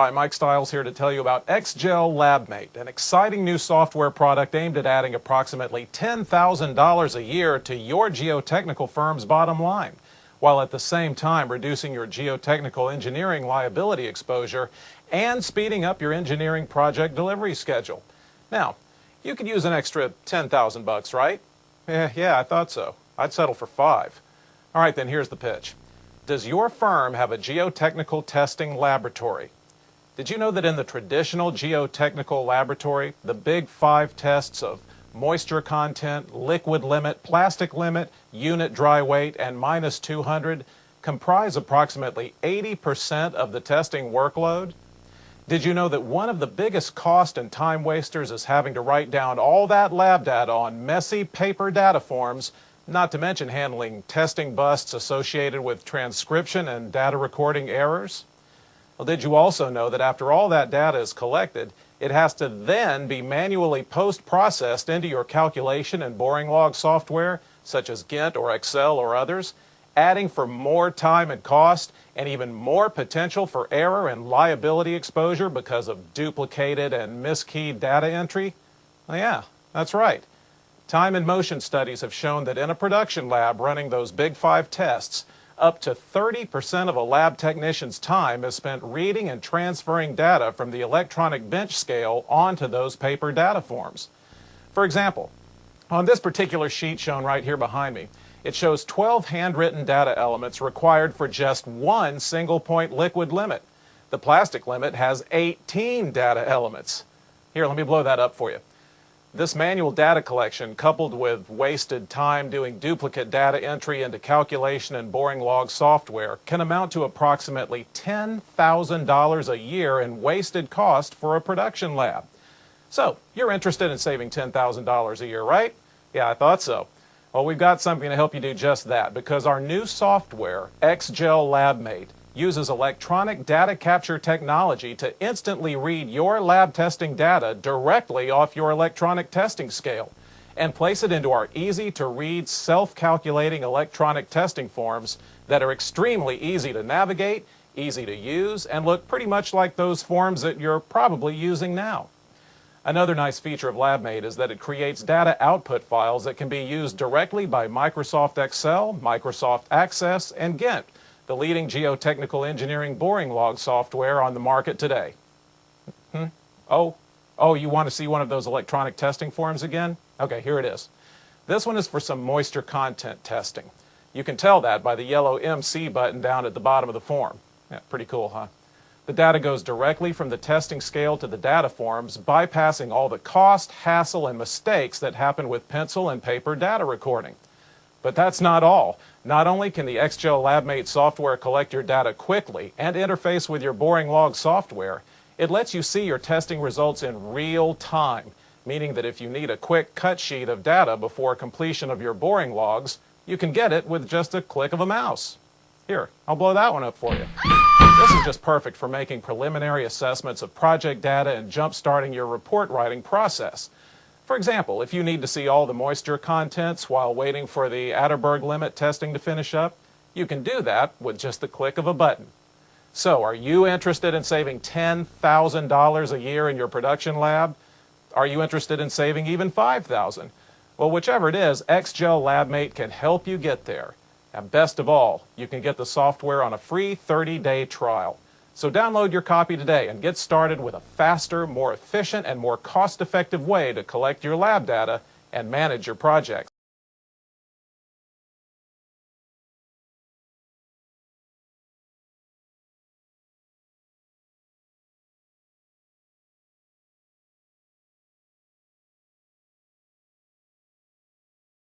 Hi, Mike Stiles here to tell you about XGel LabMate, an exciting new software product aimed at adding approximately $10,000 a year to your geotechnical firm's bottom line, while at the same time reducing your geotechnical engineering liability exposure and speeding up your engineering project delivery schedule. Now, you could use an extra $10,000, right? Yeah, I thought so. I'd settle for 5. All right, then here's the pitch. Does your firm have a geotechnical testing laboratory? Did you know that in the traditional geotechnical laboratory, the big 5 tests of moisture content, liquid limit, plastic limit, unit dry weight, and minus 200 comprise approximately 80% of the testing workload? Did you know that one of the biggest cost and time wasters is having to write down all that lab data on messy paper data forms, not to mention handling testing busts associated with transcription and data recording errors? Well, did you also know that after all that data is collected, it has to then be manually post-processed into your calculation and boring log software, such as gINT or Excel or others, adding for more time and cost and even more potential for error and liability exposure because of duplicated and miskeyed data entry? Well, yeah, that's right. Time and motion studies have shown that in a production lab running those big 5 tests, up to 30% of a lab technician's time is spent reading and transferring data from the electronic bench scale onto those paper data forms. For example, on this particular sheet shown right here behind me, it shows 12 handwritten data elements required for just one single point liquid limit. The plastic limit has 18 data elements. Here, let me blow that up for you. This manual data collection, coupled with wasted time doing duplicate data entry into calculation and boring log software, can amount to approximately $10,000 a year in wasted cost for a production lab. So, you're interested in saving $10,000 a year, right? Yeah, I thought so. Well, we've got something to help you do just that, because our new software, XGel LabMate, uses electronic data capture technology to instantly read your lab testing data directly off your electronic testing scale and place it into our easy-to-read, self-calculating electronic testing forms that are extremely easy to navigate, easy to use, and look pretty much like those forms that you're probably using now. Another nice feature of LabMate is that it creates data output files that can be used directly by Microsoft Excel, Microsoft Access, and gINT, the leading geotechnical engineering boring log software on the market today. Oh, you want to see one of those electronic testing forms again? Okay, here it is. This one is for some moisture content testing. You can tell that by the yellow MC button down at the bottom of the form. Yeah, pretty cool, huh? The data goes directly from the testing scale to the data forms, bypassing all the cost, hassle, and mistakes that happen with pencil and paper data recording. But that's not all. Not only can the XGel LabMate software collect your data quickly and interface with your boring log software, it lets you see your testing results in real time, meaning that if you need a quick cut sheet of data before completion of your boring logs, you can get it with just a click of a mouse. Here, I'll blow that one up for you. This is just perfect for making preliminary assessments of project data and jump-starting your report writing process. For example, if you need to see all the moisture contents while waiting for the Atterberg limit testing to finish up, you can do that with just the click of a button. So, are you interested in saving $10,000 a year in your production lab? Are you interested in saving even $5,000? Well, whichever it is, XGel LabMate can help you get there. And best of all, you can get the software on a free 30-day trial. So download your copy today and get started with a faster, more efficient, and more cost-effective way to collect your lab data and manage your projects.